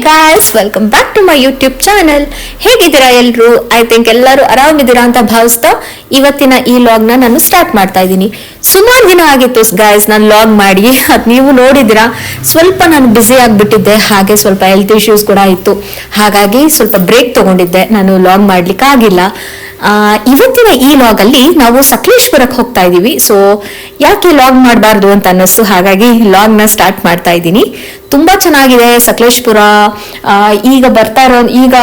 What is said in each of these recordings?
Guys, welcome back to my YouTube channel. ಹೇಗಿದ್ದೀರಾ ಎಲ್ಲರೂ? I think ಎಲ್ಲರೂ ಆರಾಮಿದ್ದೀರಾ ಅಂತ ಭಾವಿಸ್ತಾ ಇವತ್ತಿನ ಈ ಲಾಗ್ನ ನಾನು ಸ್ಟಾರ್ಟ್ ಮಾಡ್ತಾ ಇದ್ದೀನಿ. ಸುಮಾರು ದಿನ ಆಗಿತ್ತು ಗಾಯ್ಸ್ ನಾನು ಲಾಗ್ ಮಾಡಿ, ಅದು ನೀವು ನೋಡಿದಿರಾ. ಸ್ವಲ್ಪ ನಾನು ಬ್ಯುಸಿ ಆಗಿಬಿಟ್ಟಿದ್ದೆ, ಹಾಗೆ ಸ್ವಲ್ಪ ಹೆಲ್ತ್ ಇಶ್ಯೂಸ್ ಕೂಡ ಇತ್ತು. ಹಾಗಾಗಿ ಸ್ವಲ್ಪ ಬ್ರೇಕ್ ತಗೊಂಡಿದ್ದೆ, ನಾನು ಲಾಗ್ ಮಾಡ್ಲಿಕ್ಕೆ ಆಗಿಲ್ಲ. ಇವತ್ತಿನ ಈ ಲಾಗ್ ಅಲ್ಲಿ ನಾವು ಸಕಲೇಶ್ಪುರಕ್ಕೆ ಹೋಗ್ತಾ ಇದೀವಿ. ಸೊ ಯಾಕೆ ಲಾಗ್ ಮಾಡಬಾರ್ದು ಅಂತ ಅನ್ನಿಸ್ತು, ಹಾಗಾಗಿ ಲಾಗ್ ನ ಸ್ಟಾರ್ಟ್ ಮಾಡ್ತಾ ಇದ್ದೀನಿ. ತುಂಬಾ ಚೆನ್ನಾಗಿದೆ ಸಕಲೇಶ್ಪುರ. ಈಗ ಈಗ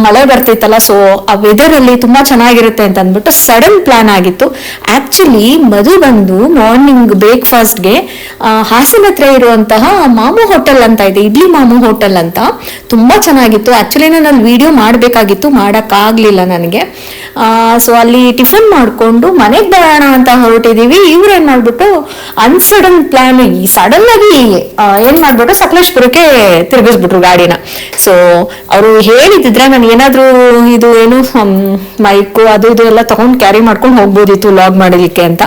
ಮಳೆ ಬರ್ತಿತ್ತಲ್ಲ, ಸೊ ಆ ವೆದರ್ ಅಲ್ಲಿ ತುಂಬಾ ಚೆನ್ನಾಗಿರುತ್ತೆ ಅಂತ ಅಂದ್ಬಿಟ್ಟು ಸಡನ್ ಪ್ಲಾನ್ ಆಗಿತ್ತು. ಆಕ್ಚುಲಿ ಮಧು ಬಂದು ಮಾರ್ನಿಂಗ್ ಬ್ರೇಕ್ಫಾಸ್ಟ್ಗೆ ಹಾಸನ ಹತ್ರ ಇರುವಂತಹ ಮಾಮು ಹೋಟೆಲ್ ಅಂತ ಇದೆ, ಇಡ್ಲಿ ಮಾಮು ಹೋಟೆಲ್ ಅಂತ, ತುಂಬಾ ಚೆನ್ನಾಗಿತ್ತು. ಆಕ್ಚುಲಿ ನಾನು ಅಲ್ಲಿ ವಿಡಿಯೋ ಮಾಡಬೇಕಾಗಿತ್ತು, ಮಾಡೋಕ್ಕಾಗಲಿಲ್ಲ ನನಗೆ. ಸೊ ಅಲ್ಲಿ ಟಿಫನ್ ಮಾಡಿಕೊಂಡು ಮನೆಗೆ ಬರೋಣ ಅಂತ ಹೊರಟಿದೀವಿ. ಇವ್ರು ಏನ್ ಮಾಡ್ಬಿಟ್ಟು ಅನ್ಸಡನ್ ಪ್ಲಾನ್, ಸಡನ್ ಆಗಿ ಏನ್ ಮಾಡ್ಬಿಟ್ಟು ಸಕಲೇಶ್ಪುರಕ್ಕೆ ತಿರುಗಿಸ್ಬಿಟ್ರು ಗಾಡಿನ. ಸೊ ಅವರು ಹೇಳಿದ್ರೆ ನಾನು ಏನಾದ್ರೂ ಇದು ಏನು ಮೈಕು ಅದು ಇದು ಎಲ್ಲ ತಗೊಂಡು ಕ್ಯಾರಿ ಮಾಡ್ಕೊಂಡು ಹೋಗ್ಬೋದಿತ್ತು ಲಾಗ್ ಮಾಡಲಿಕ್ಕೆ ಅಂತ.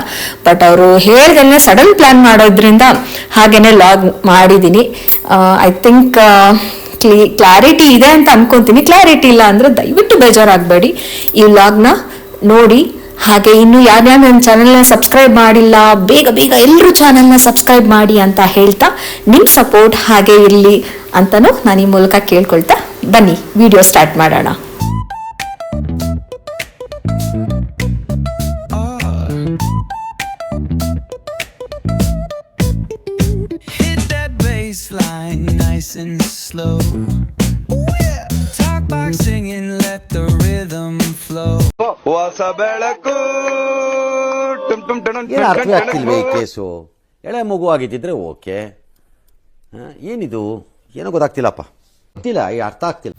ಬಟ್ ಅವರು ಹೇಳ್ದೆಲ್ಲ ಸಡನ್ ಪ್ಲಾನ್ ಮಾಡೋದ್ರಿಂದ ಹಾಗೇನೆ ಲಾಗ್ ಮಾಡಿದೀನಿ. ಐ ಥಿಂಕ್ ಕ್ಲಾರಿಟಿ ಇದೆ ಅಂತ ಅನ್ಕೊಂತೀನಿ. ಕ್ಲಾರಿಟಿ ಇಲ್ಲ ಅಂದ್ರೆ ದಯವಿಟ್ಟು ಬೇಜಾರಾಗಬೇಡಿ. ಈ ವ್ಲಾಗ್ನ ನೋಡಿ. ಹಾಗೆ ಇನ್ನು ಯಾರ್ಯಾರು ನನ್ನ ಚಾನೆಲ್ನ ಸಬ್ಸ್ಕ್ರೈಬ್ ಮಾಡಿಲ್ಲ, ಬೇಗ ಬೇಗ ಎಲ್ಲರೂ ಚಾನೆಲ್ನ ಸಬ್ಸ್ಕ್ರೈಬ್ ಮಾಡಿ ಅಂತ ಹೇಳ್ತಾ, ನಿಮ್ಮ ಸಪೋರ್ಟ್ ಹಾಗೆ ಇರಲಿ ಅಂತಲೂ ನಾನು ಈ ಮೂಲಕ ಕೇಳ್ಕೊಳ್ತಾ ಬನ್ನಿ ವಿಡಿಯೋ ಸ್ಟಾರ್ಟ್ ಮಾಡೋಣ. Nice and slow. Talk back singing, let the rhythm flow. ಹೊಸ ಬೆಳಕು ಏನು ಅರ್ಥವೇ ಆಗ್ತಿಲ್ವೇ ಈ ಕೇಸು? ಎಳೆ ಮಗು ಆಗಿದ್ದಿದ್ರೆ ಓಕೆ, ಏನಿದು ಏನೋ ಗೊತ್ತಾಗ್ತಿಲ್ಲಪ್ಪ, ಗೊತ್ತಿಲ್ಲ, ಅರ್ಥ ಆಗ್ತಿಲ್ಲ.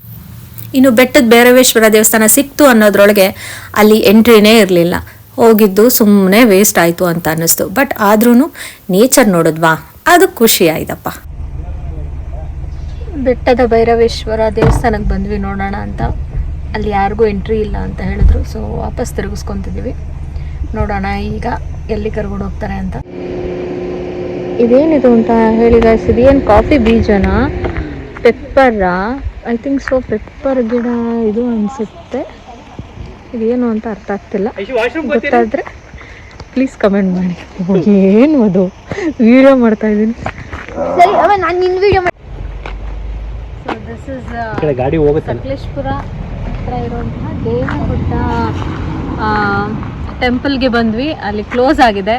ಇನ್ನು ಬೆಟ್ಟದ ಭೈರವೇಶ್ವರ ದೇವಸ್ಥಾನ ಸಿಕ್ತು ಅನ್ನೋದ್ರೊಳಗೆ ಅಲ್ಲಿ ಎಂಟ್ರಿನೇ ಇರಲಿಲ್ಲ. ಹೋಗಿದ್ದು ಸುಮ್ಮನೆ ವೇಸ್ಟ್ ಆಯಿತು ಅಂತ ಅನ್ನಿಸ್ತು. ಬಟ್ ಆದ್ರೂ ನೇಚರ್ ನೋಡಿದ್ವಾ, ಅದು ಖುಷಿ ಆಯ್ತಪ್ಪ. ಬೆಟ್ಟದ ಭೈರವೇಶ್ವರ ದೇವಸ್ಥಾನಕ್ಕೆ ಬಂದ್ವಿ ನೋಡೋಣ ಅಂತ. ಅಲ್ಲಿ ಯಾರಿಗೂ ಎಂಟ್ರಿ ಇಲ್ಲ ಅಂತ ಹೇಳಿದ್ರು. ಸೊ ವಾಪಸ್ ತಿರುಗಿಸ್ಕೊತಿದ್ದೀವಿ. ನೋಡೋಣ ಈಗ ಎಲ್ಲಿ ಕರ್ಕೊಂಡು ಹೋಗ್ತಾರೆ ಅಂತ. ಇದೇನಿದು ಅಂತ ಹೇಳಿ ಗಾಯ್ಸ್, ಇದೇನು ಕಾಫಿ ಬೀಜನಾ ಪೆಪ್ಪರಾ? ಐ ಥಿಂಕ್ ಸೊ, ಪೆಪ್ಪರ್ ಗಿಡ ಇದು ಅನಿಸುತ್ತೆ. ಇದೇನು ಅಂತ ಅರ್ಥ ಆಗ್ತಿಲ್ಲ. ಗೊತ್ತಾದರೆ ಪ್ಲೀಸ್ ಕಮೆಂಟ್ ಮಾಡಿ. ಏನು ಅದು ವಿಡಿಯೋ ಮಾಡ್ತಾ ಇದ್ದೀನಿ. ಸರಿ ಅವ ನಾನು ನಿನ್ನ ವಿಡಿಯೋ ಗಾಡಿ ಹೋಗುತ್ತೆ. ಸಕಲೇಶ್ಪುರ ಹತ್ರ ಇರುವಂತಹ ದೇವಗುಡ್ಡ ಟೆಂಪಲ್ಗೆ ಬಂದ್ವಿ. ಅಲ್ಲಿ ಕ್ಲೋಸ್ ಆಗಿದೆ.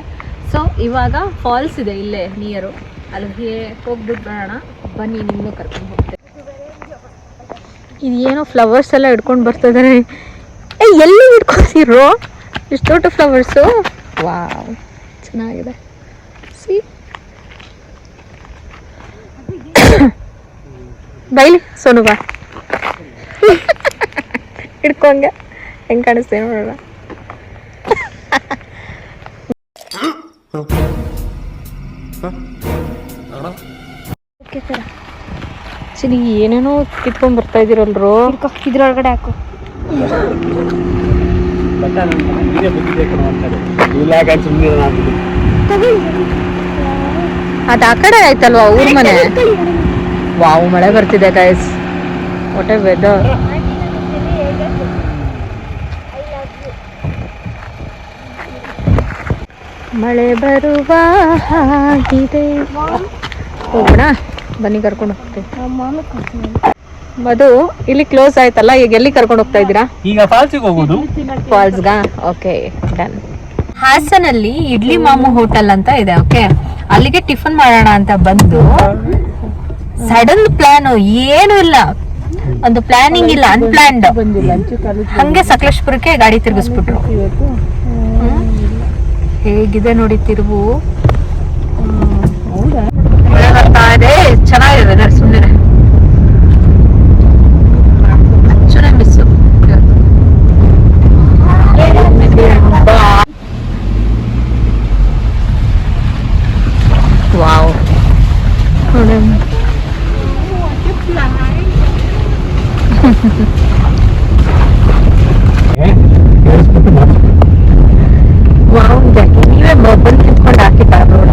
ಸೊ ಇವಾಗ ಫಾಲ್ಸ್ ಇದೆ ಇಲ್ಲೇ ನಿಯರು, ಅಲ್ಲಿಗೆ ಹೋಗ್ಬಿಟ್ಟು ಬರೋಣ. ಬನ್ನಿ, ನಿಮ್ಮನ್ನು ಕರ್ಕೊಂಡು ಹೋಗ್ತೇವೆ. ಇದು ಏನೋ ಫ್ಲವರ್ಸ್ ಎಲ್ಲ ಹಿಡ್ಕೊಂಡು ಬರ್ತಾ ಇದ್ದಾರೆ. ಎಲ್ಲಿ ಹಿಡ್ಕೊತಿರೋ ಇಷ್ಟು ದೊಡ್ಡ ಫ್ಲವರ್ಸು? ವಾವ್, ಚೆನ್ನಾಗಿದೆ. ಸಿ ಬೈಲಿ ಸೋನು ಬಾ, ಹಿಡ್ಕೊಂಡೆ ಹೆಂಗೆ ಕಾಣಿಸ್ತೇವೆ ನೋಡೋಣ. ಸರಿ, ಏನೇನೋ ಕಿತ್ಕೊಂಡ್ ಬರ್ತಾ ಇದೀರಲ್ರು. ಇದ್ರೊಳಗಡೆ ಹಾಕು. ಅದು ಆ ಕಡೆ ಆಯ್ತಲ್ವಾ ಊರ್ ಮನೆ. ವಾವ್, ಮಳೆ ಬರ್ತಿದೆ ಗೈಸ್. What A weather. ಮಳೆ ಬರುವ ಹಾಗಿದೆ. ಹೋಗೋಣ ಬನ್ನಿ, ಕರ್ಕೊಂಡು ಹೋಗ್ತೇವೆ. ಮಧು, ಇಲ್ಲಿ ಕ್ಲೋಸ್ ಆಯ್ತಲ್ಲ, ಈಗ ಎಲ್ಲಿ ಕರ್ಕೊಂಡು ಹೋಗ್ತಾ ಇದ್ದೀರಾ? ಈಗ ಫಾಲ್ಸಿಗೆ ಹೋಗೋದು. ಫಾಲ್ಸ್ಗಾ? Okay, done. ಹಾಸನಲ್ಲಿ ಇಡ್ಲಿ ಮಾಮು ಹೋಟೆಲ್ ಅಂತ ಇದೆ. ಓಕೆ, ಅಲ್ಲಿಗೆ ಟಿಫನ್ ಮಾಡೋಣ ಅಂತ ಬಂದು ಸಡನ್ ಪ್ಲಾನ್, ಏನು ಇಲ್ಲ, ಒಂದು ಪ್ಲಾನಿಂಗ್ ಇಲ್ಲ, ಅನ್ಪ್ಲಾನ್ಡ್. ಹಂಗೆ ಸಕಲೇಶ್ಪುರಕ್ಕೆ ಗಾಡಿ ತಿರುಗಿಸ್ಬಿಟ್ರು. ಹೇಗಿದೆ ನೋಡಿ ತಿರುವು. ಮಳೆ ಬರ್ತಾ ಇದೆ, ಚೆನ್ನಾಗಿದೆ ವೆದರ್. ಸುಮ್ಮನೆ ಚೆನ್ನಾಗಿ ಮಿಸ್ಸು. ವಾವ್, ವಾವ್, ನೀವೇ ಮೊಬೈಲ್ ಕಿತ್ಕೊಂಡು ಹಾಕಿದ್ದಾರೆ ನೋಡ.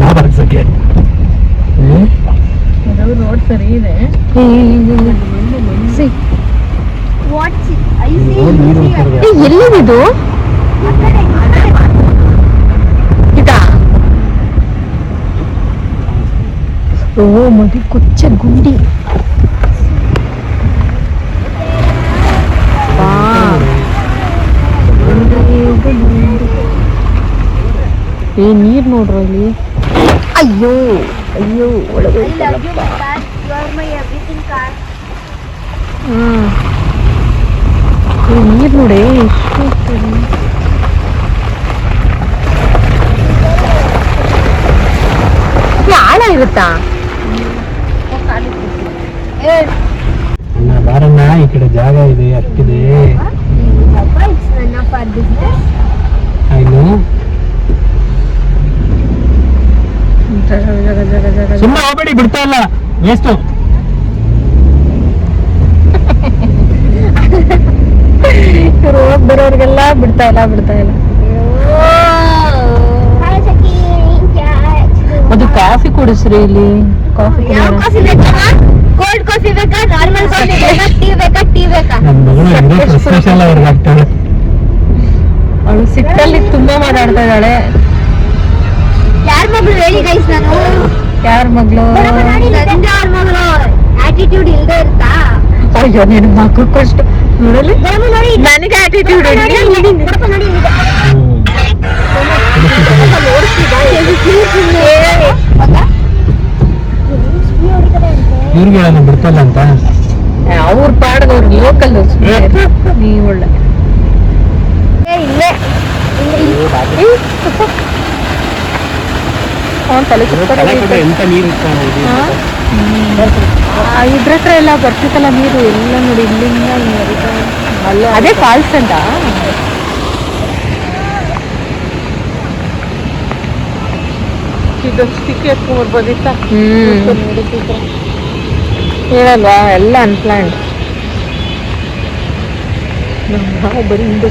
ನಾ ಎಲ್ಲಿದು ಇದಾ? ಓ ಮದಿ ಕೊಚ್ಚ ಗುಂಡಿ. ನೀರ್ ನೋಡ್ರ ಇಲ್ಲಿ. ಅಯ್ಯೋ ಅಯ್ಯೋ ಒಳಗೆ ನೀರ್ ನೋಡಿ ಆಳ ಇರುತ್ತಾ? ಬಾರಣ್ಣ, ಈ ಕಡೆ ಜಾಗ ಇದೆ, ಅಷ್ಟಿದೆ. ಸುಮ್ಮನೆ ಹೋಗ್ಬೇಡಿ, ಬಿಡ್ತಾ ಇಲ್ಲ, ವೇಸ್ಟು. ಇವ್ರು ಹೋಗ್ ಬರೋರ್ಗೆಲ್ಲ ಬಿಡ್ತಾ ಇಲ್ಲ. ಅದು ಕಾಫಿ ಕುಡಿಸ್ರಿ ಇಲ್ಲಿ. ಕಾಫಿ ಕೋಲ್ಡ್ ಕಾಫಿ ಬೇಕಾ, ನಾರ್ಮಲ್ ಕಾಫಿ ಬೇಕಾ, ಟೀ ಬೇಕಾ? ಅವಳು ಸಿಟ್ಟಲ್ಲಿ ತುಂಬಾ ಮಾತಾಡ್ತಾ ಇದ್ದಾಳೆ. ಯಾರ ಮಗಳು ಹೇಳಿ ಗೈಸ್? ನಾನು ಯಾರ ಮಗಳು? ಮಗಳು ಆಟಿಟ್ಯೂಡ್ ಇಲ್ದೇ ಇರ್ತಾ? ಅಯ್ಯೋ ನಿನ್ ಮಕ್ಕಳಷ್ಟು ನೋಡಲಿ, ನನಗೆ ಆಟಿಟ್ಯೂಡ್ ಇವ್ರಿಗೆ ಬಿಡ್ತಲ್ಲ ಅಂತ ಅವ್ರ ಪಾಡದವ್ರು ಲೋಕಲ್ ನೀ ಒಳ್ಳೆ ಇಲ್ಲೇ ಎಂತ ನೀರು ಇದ್ರ ಹತ್ರ ಎಲ್ಲ ಬರ್ತಿತ್ತಲ್ಲ ನೀರು ಎಲ್ಲ ನೋಡಿ, ಇಲ್ಲಿಂದ ಅದೇ ಫಾಲ್ಸ್ ಅಂತ. ಹೇಳಲ್ವಾ, ಎಲ್ಲ ಅನ್ಪ್ಲಾನ್ಡ್. ನಾವು ಬರೀ ಹಿಂದೆ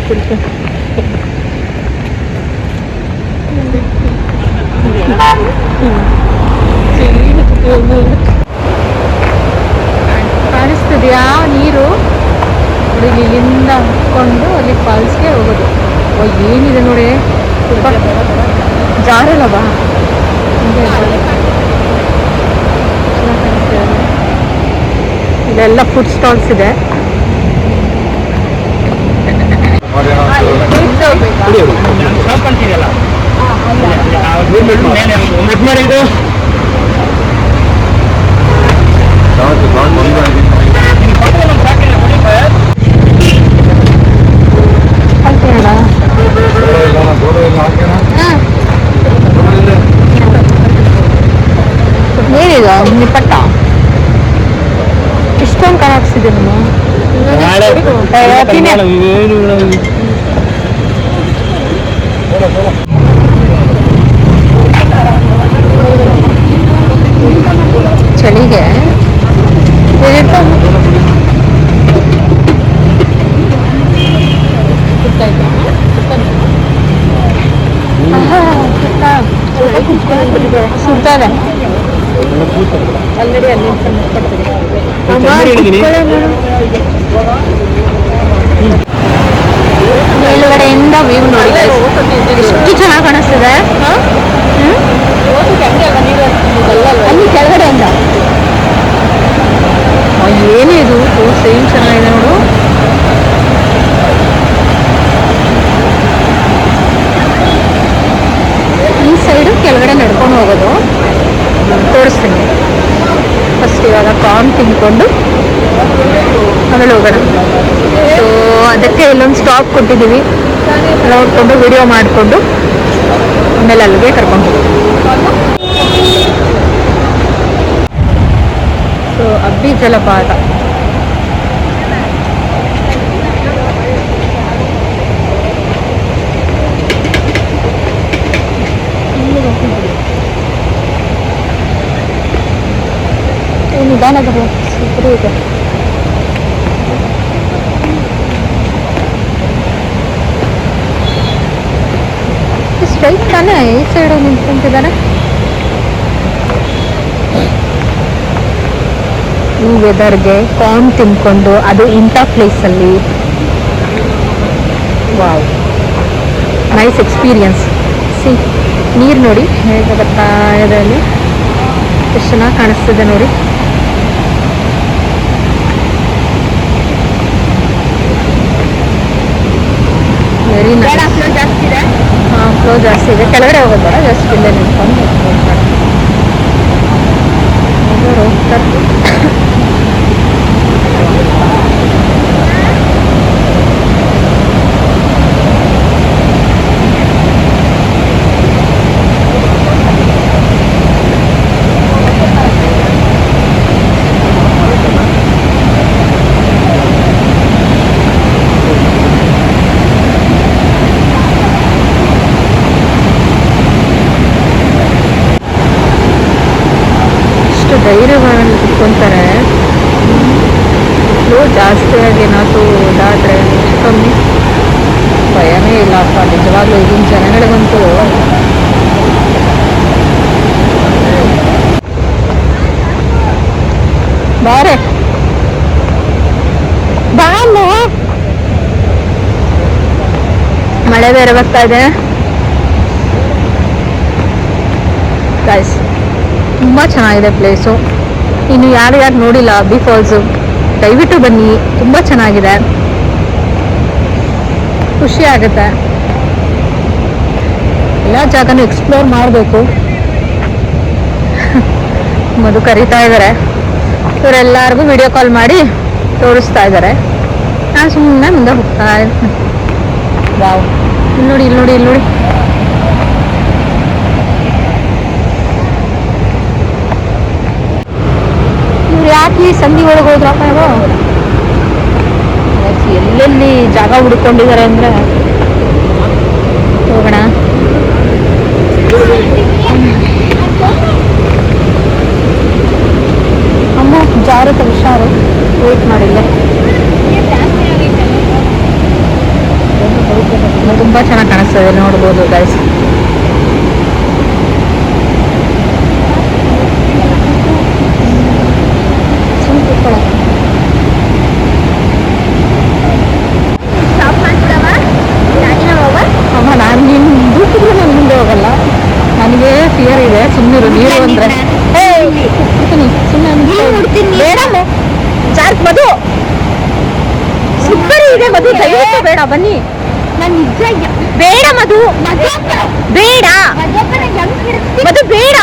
ಕಾಣಿಸ್ತದ್ಯಾ ನೀರು? ನೋಡಿ ಇಲ್ಲಿಂದ ಹಾಕೊಂಡು ಅಲ್ಲಿ ಫಾಲ್ಸ್ಗೆ ಹೋಗೋದು. ಏನಿದೆ ನೋಡಿ, ಜಾರಲ್ಲ ಬಾ. ಇಲ್ಲೆಲ್ಲ ಫುಡ್ ಸ್ಟಾಲ್ಸ್ ಇದೆ. ಏನಿದು ನಿಪ್ಪಟ್ಟ ಇಷ್ಟೊಂದು ಕಾಣಿಸ್ತಿದೆ ಚಳಿಗೆ. ಸುಡ್ತಾರೆ ಆಲ್ರೆಡಿ ಅಲ್ಲಿ ಮೇಲುಗಡೆಯಿಂದ ವ್ಯೂ ನೋಡಿ ಎಷ್ಟು ಚೆನ್ನಾಗಿ ಕಾಣಿಸ್ತಿದೆ. ಅಲ್ಲಿ ಕೆಳಗಡೆಯಿಂದ ಏನಿದು ಸೇಮ್ ಚೆನ್ನಾಗಿದೆ ನೋಡು. ಈ ಸೈಡು ಕೆಳಗಡೆ ನಡ್ಕೊಂಡು ಹೋಗೋದು. ತೋರಿಸ್ತೀನಿ. ಫಸ್ಟ್ ಇವಾಗ ಕಾರ್ನ್ ತಿನ್ಕೊಂಡು ಆಮೇಲೆ ಹೋಗೋಣ. ಸೊ ಅದಕ್ಕೆ ಇಲ್ಲೊಂದು ಸ್ಟಾಪ್ ಕೊಟ್ಟಿದ್ದೀವಿ, ನೋಡಿಕೊಂಡು ವಿಡಿಯೋ ಮಾಡಿಕೊಂಡು ಆಮೇಲೆ ಅಲ್ಲಿಗೆ ಕರ್ಕೊಂಡು ಸೊ ಅಬ್ಬಿ ಜಲಪಾತ. ನಿಧಾನದ ಸೂಪರ್ ಇದೆ. ಸ್ಟ್ರೈಟ್ ತಾನೇ ಈ ಸೈಡ್ ನಿಂತ್ಕೊಂತಿದ್ದಾನೆ. ಈ ವೆದರ್ಗೆ ಕಾರ್ನ್ ತಿನ್ಕೊಂಡು ಅದು ಇಂಥ ಪ್ಲೇಸಲ್ಲಿ ವಾವ್ ನೈಸ್ ಎಕ್ಸ್ಪೀರಿಯನ್ಸ್. ಸಿ ನೀರು ನೋಡಿ ಹೇಗೆ ಬರ್ತಾ ಇದೆ ಅಲ್ಲಿ, ಎಷ್ಟು ಚೆನ್ನಾಗಿ ಕಾಣಿಸ್ತಿದೆ ನೋಡಿ. Very nice. ಹಾಂ ಫ್ಲೋ ಜಾಸ್ತಿ ಇದೆ, ಕೆಳಗಡೆ ಹೋಗೋದು ಬೇಡ, ಜಸ್ಟ್ ಇಲ್ಲೇ ನಿಂತ್ಕೊಂಡು ಹೋಗ್ತಾರೆ. ಧೈರ್ಯವಾಗಿ ಕುತ್ಕೊಂತಾರೆ. ಫ್ಲೋ ಜಾಸ್ತಿಯಾಗಿ ಏನಾದರೂ ಇದಾದರೆ ಕಮ್ಮಿ ಭಯನೇ ಇಲ್ಲಪ್ಪ ನಿಜವಾಗ್ಲೂ. ಈಗಿನ ಜನಗಳಿಗಂತೂ ಬಾರೆ ಬಾನು. ಮಳೆ ಬೇರೆ ಬರ್ತಾ ಇದೆ ಗೈಸ್. ತುಂಬ ಚೆನ್ನಾಗಿದೆ ಪ್ಲೇಸು. ಇನ್ನು ಯಾರು ನೋಡಿಲ್ಲ ಅಬ್ಬಿ ಫಾಲ್ಸು, ದಯವಿಟ್ಟು ಬನ್ನಿ, ತುಂಬ ಚೆನ್ನಾಗಿದೆ, ಖುಷಿ ಆಗುತ್ತೆ. ಎಲ್ಲ ಜಾಗನೂ ಎಕ್ಸ್ಪ್ಲೋರ್ ಮಾಡಬೇಕು. ಮಧು ಕರೀತಾ ಇದ್ದಾರೆ, ಇವರೆಲ್ಲರಿಗೂ ವಿಡಿಯೋ ಕಾಲ್ ಮಾಡಿ ತೋರಿಸ್ತಾ ಇದ್ದಾರೆ. ನಾನು ಸುಮ್ಮನೆ ಮುಂದೆ ಹೋಗ್ತಾ ಇದ್ದೀನಿ. ವಾವ್, ಇಲ್ಲಿ ನೋಡಿ ಇಲ್ಲಿ ನೋಡಿ ಇಲ್ಲಿ ನೋಡಿ. ಯಾಕೆ ಈ ಸಂಧಿ ಒಳಗೆ ಹೋದ್ರಪ್ಪ ಇವು? ಎಲ್ಲೆಲ್ಲಿ ಜಾಗ ಹುಡ್ಕೊಂಡಿದ್ದಾರೆ ಅಂದ್ರೆ ಹೋಗೋಣ. ಅಮ್ಮ ಜಾರತ ಹುಷಾರು, ವೇಟ್ ಮಾಡಿಲ್ಲ. ತುಂಬಾ ಚೆನ್ನಾಗಿ ಕಾಣಿಸ್ತದೆ, ನೋಡ್ಬೋದು ಗೈಸ್. ಅಮ್ಮ ನಾನು ನಿನ್ನ ದೂಕಿದ್ರೆ ನಾನು ಮುಂದೆ ಹೋಗಲ್ಲ, ನನಗೆ ಫಿಯರ್ ಇದೆ. ಸುಮ್ಮನಿರು, ನೀರು ಅಂದ್ರೆ ಸುಮ್ಮನೆ ಬೇಡ ಜಾರ್ಕ್ ಮಧು, ಸೂಪರ್ ಇದೆ ಮಧು, ದಯವಿಟ್ಟು ಬೇಡ ಬನ್ನಿ. ನಾನು ನಿಜ ಬೇಡ ಮಧು, ಬೇಡ ಮಧು, ಬೇಡ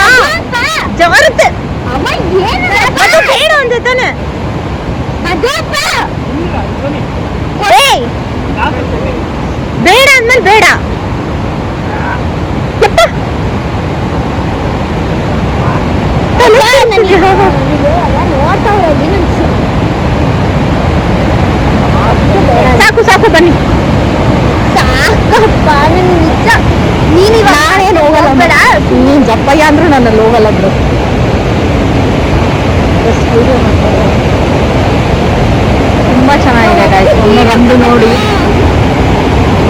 ಜಾರುತ್ತೆ ಮಧು, ಬೇಡ ಅಂದೆ ತಾನೆ. ಬೇಡ ಅಂದ್ಮೇಲೆ ಬೇಡ. ಸಾಕು ಸಾಕು ಬನ್ನಿ, ಸಾಕಪ್ಪ. ನಿಜ ನೀನು ನಾನೇನು ಹೋಗಲ್ಲ, ಬೇಡ ನೀನು ಜಪ್ಪಯ್ಯ ಅಂದ್ರೂ ನನ್ನಲ್ಲಿ ಹೋಗಲ್ಲ ಬಿಡು. ತುಂಬ ಚೆನ್ನಾಗಿದೆ ಗಾಯ್ಸ್, ಒಮ್ಮೆ ಬಂದು ನೋಡಿ.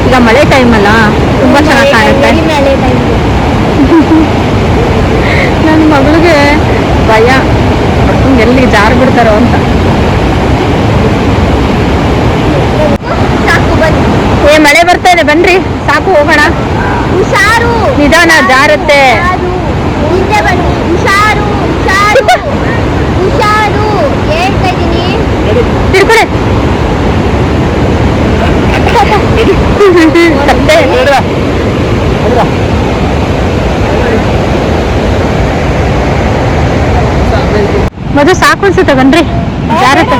ಈಗ ಮಳೆ ಟೈಮ್ ಅಲ್ಲ, ತುಂಬ ಚೆನ್ನಾಗಿ ಕಾಣುತ್ತೆ. ನನ್ನ ಮಗಳಿಗೆ ಭಯ, ಎಲ್ಲಿ ಜಾರು ಬಿಡ್ತಾರೋ ಅಂತ. ಏ ಮಳೆ ಬರ್ತಾ ಇದೆ, ಬನ್ರಿ ಸಾಕು ಹೋಗೋಣ. ಹುಷಾರು, ನಿಧಾನ, ಜಾರುತ್ತೆ. ಹುಷಾರು ಹುಷಾರು ಹುಷಾರು ಹೇಳ್ತಾ ಇದ್ದೀನಿ. ತಿರ್ಕೊಡೆ ಮಧು, ಸಾಕು ಅನ್ಸುತ್ತೆ, ಬನ್ರಿ. ಜಾರತ್ತೆ,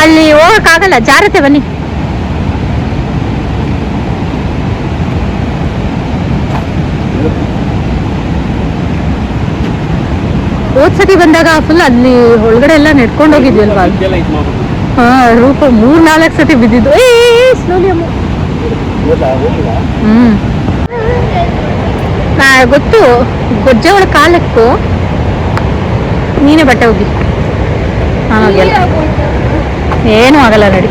ಅಲ್ಲಿ ಹೋಗಕ್ಕಾಗಲ್ಲ, ಜಾರತ್ತೆ, ಬನ್ನಿ. ಹೋದ್ಸತಿ ಬಂದಾಗ ಫುಲ್ ಅಲ್ಲಿ ಒಳಗಡೆ ಎಲ್ಲ ನೆಡ್ಕೊಂಡು ಹೋಗಿದ್ವಿ ಅಲ್ವಾ. ಹಾ, ರೂಪ 3-4 ಸತಿ ಬಿದ್ದಿದ್ದು. ಸ್ಲೋಲಿ ಅಮ್ಮ. ಗೊತ್ತು, ಗೊಜ್ಜೆ ಒಳಗೆ ಕಾಲಕ್ಕೂ ನೀನೇ ಬಟ್ಟೆ ಹೋಗಿ. ನಾನು ಹೋಗಿಲ್ಲ, ಏನೂ ಆಗಲ್ಲ ನಡಿ.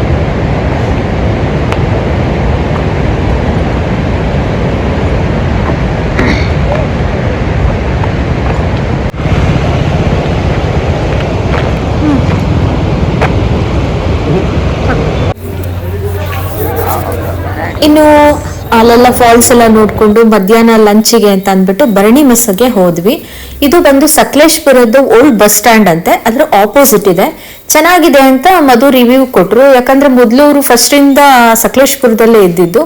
ಇನ್ನು ಅಲ್ಲೆಲ್ಲ ಫಾಲ್ಸ್ ಎಲ್ಲ ನೋಡ್ಕೊಂಡು ಮಧ್ಯಾಹ್ನ ಲಂಚಿಗೆ ಅಂತ ಅಂದ್ಬಿಟ್ಟು ಭರಣಿ ಮೆಸ್ಗೆ ಹೋದ್ವಿ. ಇದು ಬಂದು ಸಕಲೇಶ್ಪುರದ್ದು ಓಲ್ಡ್ ಬಸ್ ಸ್ಟ್ಯಾಂಡ್ ಅಂತೆ, ಅದ್ರ ಆಪೋಸಿಟ್ ಇದೆ. ಚೆನ್ನಾಗಿದೆ ಅಂತ ಮಧು ರಿವ್ಯೂ ಕೊಟ್ರು, ಯಾಕಂದ್ರೆ ಮೊದಲು ಅವರು ಫಸ್ಟ್ ಇಂದ ಸಕಲೇಶ್ಪುರದಲ್ಲೇ ಇದ್ದಿದ್ದು.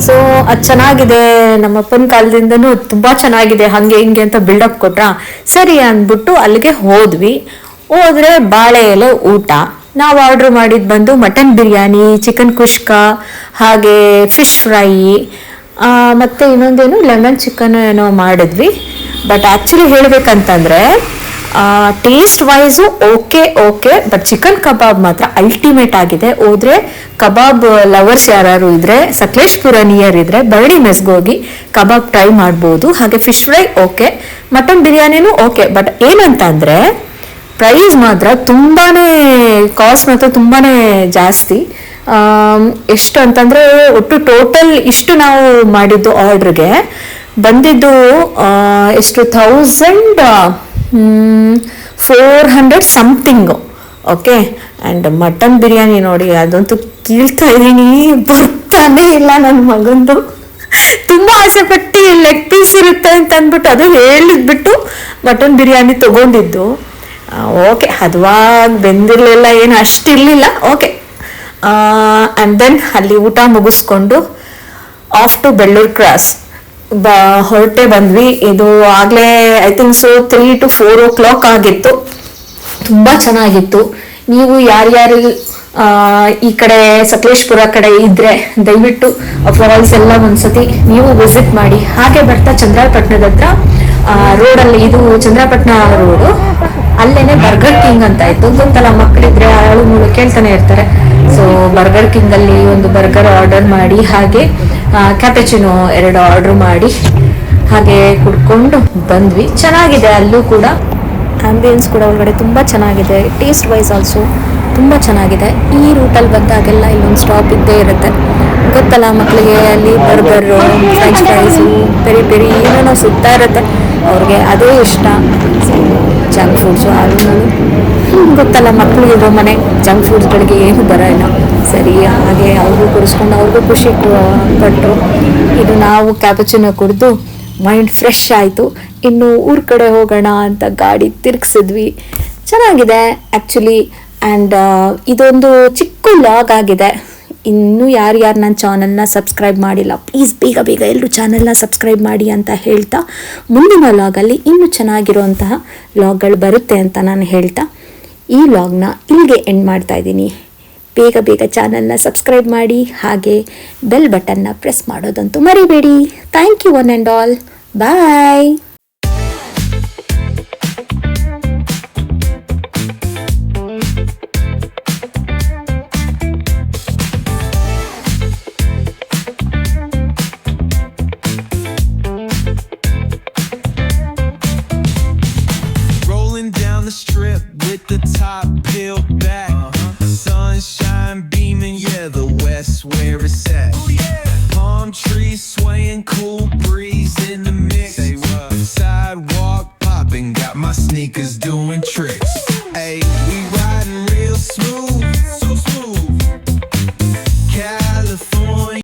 ಸೊ ಅದು ಚೆನ್ನಾಗಿದೆ, ನಮ್ಮಪ್ಪನ ಕಾಲದಿಂದನೂ ತುಂಬಾ ಚೆನ್ನಾಗಿದೆ ಹಂಗೆ ಹಿಂಗೆ ಅಂತ ಬಿಲ್ಡಪ್ ಕೊಟ್ರ. ಸರಿ ಅಂದ್ಬಿಟ್ಟು ಅಲ್ಲಿಗೆ ಹೋದ್ರೆ ಬಾಳೆ ಎಲೆ ಊಟ. ನಾವು ಆರ್ಡ್ರ್ ಮಾಡಿದ್ದು ಬಂದು ಮಟನ್ ಬಿರಿಯಾನಿ, ಚಿಕನ್ ಕುಷ್ಕ, ಹಾಗೆ ಫಿಶ್ ಫ್ರೈ, ಮತ್ತು ಇನ್ನೊಂದೇನು ಲೆಮನ್ ಚಿಕನ್ ಏನೋ ಮಾಡಿದ್ವಿ. ಬಟ್ ಆ್ಯಕ್ಚುಲಿ ಹೇಳ್ಬೇಕಂತಂದರೆ taste wise okay, but chicken kebab ಮಾತ್ರ ಅಲ್ಟಿಮೇಟ್ ಆಗಿದೆ. ಹೋದ್ರೆ ಕಬಾಬ್ ಲವರ್ಸ್ ಯಾರು ಇದ್ರೆ, ಸಕಲೇಶ್ಪುರ ನಿಯರ್ ಇದ್ರೆ ಭರಣಿ ಮೆಸ್ಗೆ ಹೋಗಿ ಕಬಾಬ್ ಟ್ರೈ ಮಾಡ್ಬೋದು. ಹಾಗೆ ಫಿಶ್ ಫ್ರೈ ಓಕೆ, ಮಟನ್ ಬಿರಿಯಾನಿನೂ ಓಕೆ. ಬಟ್ ಏನಂತ ಅಂದರೆ ಪ್ರೈಸ್ ಮಾತ್ರ ಕಾಸ್ಟ್ ಮಾತ್ರ ತುಂಬಾನೇ ಜಾಸ್ತಿ. ಎಷ್ಟು ಅಂತಂದ್ರೆ ಒಟ್ಟು ಟೋಟಲ್ ಇಷ್ಟು ನಾವು ಮಾಡಿದ್ದು ಆರ್ಡ್ರಿಗೆ ಬಂದಿದ್ದು ಎಷ್ಟು 1400 something. Okay, and mutton biryani ನೋಡಿ, ಅದಂತೂ ಕೀಳ್ತಾ ಇದ್ದೀನಿ, ಬರ್ತಾನೆ ಇಲ್ಲ ನನ್ನ ಮಗಂದು. ತುಂಬಾ ಆಸೆ ಪಟ್ಟು ಲೆಗ್ ಪೀಸ್ ಇರುತ್ತೆ ಅಂತ ಅಂದ್ಬಿಟ್ಟು ಅದು ಹೇಳಿದ್ಬಿಟ್ಟು ಮಟನ್ ಬಿರಿಯಾನಿ ತಗೊಂಡಿದ್ದು. ಓಕೆ, ಹದವಾಗಿ ಬೆಂದಿರಲಿಲ್ಲ, ಏನು ಅಷ್ಟಿರಲಿಲ್ಲ. ಓಕೆ, ಆ್ಯಂಡ್ ದೆನ್ ಅಲ್ಲಿ ಊಟ ಮುಗಿಸ್ಕೊಂಡು ಆಫ್ ಟು ಬೆಳ್ಳೂರು ಕ್ರಾಸ್ ಹೊರಟೆ ಬಂದ್ವಿ. ಇದು ಆಗಲೇ I think so 3 to 4 o'clock ಆಗಿತ್ತು. ತುಂಬ ಚೆನ್ನಾಗಿತ್ತು. ನೀವು ಯಾರ್ಯಾರು ಈ ಕಡೆ ಸಕಲೇಶ್ಪುರ ಕಡೆ ಇದ್ರೆ ದಯವಿಟ್ಟು ಫಾಲ್ಸ್ ಎಲ್ಲ ಒಂದ್ಸತಿ ನೀವು ವಿಸಿಟ್ ಮಾಡಿ. ಹಾಗೆ ಬರ್ತಾ ಚಂದ್ರಾಯಪಟ್ಟಣದ ಹತ್ರ ರೋಡಲ್ಲಿ, ಇದು ಚಂದ್ರಾಯಪಟ್ಟಣ ರೋಡು, ಅಲ್ಲೇನೆ ಬರ್ಗರ್ ಕಿಂಗ್ ಅಂತ ಇತ್ತು. ಗೊತ್ತಲ್ಲ, ಮಕ್ಕಳಿದ್ರೆ ಆಳು ಮೂಳು ಕೇಳ್ತಾನೆ ಇರ್ತಾರೆ. ಸೊ ಬರ್ಗರ್ ಕಿಂಗ್ ಅಲ್ಲಿ ಒಂದು ಬರ್ಗರ್ ಆರ್ಡರ್ ಮಾಡಿ, ಹಾಗೆ ಕ್ಯಾಪೆಚಿನೋ 2 ಆರ್ಡರ್ ಮಾಡಿ ಹಾಗೆ ಕುಡ್ಕೊಂಡು ಬಂದ್ವಿ. ಚೆನ್ನಾಗಿದೆ, ಅಲ್ಲೂ ಕೂಡ ಆಂಬಿಯನ್ಸ್ ಕೂಡ ಒಳಗಡೆ ತುಂಬ ಚೆನ್ನಾಗಿದೆ. ಟೇಸ್ಟ್ ವೈಸ್ ಆಲ್ಸೋ ತುಂಬ ಚೆನ್ನಾಗಿದೆ. ಈ ರೂಟಲ್ಲಿ ಬಂದಾಗೆಲ್ಲ ಇಲ್ಲೊಂದು ಸ್ಟಾಪ್ ಇದ್ದೇ ಇರುತ್ತೆ. ಗೊತ್ತಲ್ಲ ಮಕ್ಕಳಿಗೆ, ಅಲ್ಲಿ ಬರ್ಗರು, ಫ್ರೆಂಚ್ ಫ್ರೈಸು, ಪೆರಿ ಏನೇನೋ ಸಿಗ್ತಾ ಇರುತ್ತೆ. ಅವ್ರಿಗೆ ಅದೇ ಇಷ್ಟ. ಜಂಕ್ ಫುಡ್ಸು ಅದು ಗೊತ್ತಲ್ಲ, ಮಕ್ಕಳಿಗೆ ಇರೋ ಮನೆ ಜಂಕ್ ಫುಡ್ಸ್ಗಳಿಗೆ ಏನು ಬರೋಲ್ಲ. ಸರಿ, ಹಾಗೆ ಅವ್ರಿಗೂ ಕುಡಿಸ್ಕೊಂಡು ಅವ್ರಿಗೂ ಖುಷಿ ಪಟ್ಟರು. ಇದು ನಾವು ಕ್ಯಾಪಚಿನೋ ಕುಡಿದು ಮೈಂಡ್ ಫ್ರೆಶ್ ಆಯಿತು. ಇನ್ನು ಊರ ಕಡೆ ಹೋಗೋಣ ಅಂತ ಗಾಡಿ ತಿರುಗಿಸಿದ್ವಿ. ಚೆನ್ನಾಗಿದೆ ಆ್ಯಕ್ಚುಲಿ. ಆ್ಯಂಡ್ ಇದೊಂದು ಚಿಕ್ಕ ಲಾಗ್ ಆಗಿದೆ. ಇನ್ನೂ ಯಾರು ನನ್ನ ಚಾನಲ್ನ ಸಬ್ಸ್ಕ್ರೈಬ್ ಮಾಡಿಲ್ಲ, ಪ್ಲೀಸ್ ಬೇಗ ಎಲ್ಲರೂ ಚಾನಲ್ನ ಸಬ್ಸ್ಕ್ರೈಬ್ ಮಾಡಿ ಅಂತ ಹೇಳ್ತಾ, ಮುಂದಿನ ಲಾಗಲ್ಲಿ ಇನ್ನೂ ಚೆನ್ನಾಗಿರುವಂತಹ ಲಾಗ್ಗಳು ಬರುತ್ತೆ ಅಂತ ನಾನು ಹೇಳ್ತಾ ಈ ಲಾಗ್ನ ಇಲ್ಲಿಗೆ ಎಂಡ್ ಮಾಡ್ತಾ ಇದ್ದೀನಿ. ಬೇಗ ಚಾನಲ್ನ ಸಬ್ಸ್ಕ್ರೈಬ್ ಮಾಡಿ, ಹಾಗೆ ಬೆಲ್ ಬಟನ್ನ ಪ್ರೆಸ್ ಮಾಡೋದಂತೂ ಮರಿಬೇಡಿ. Thank you one and all. Bye.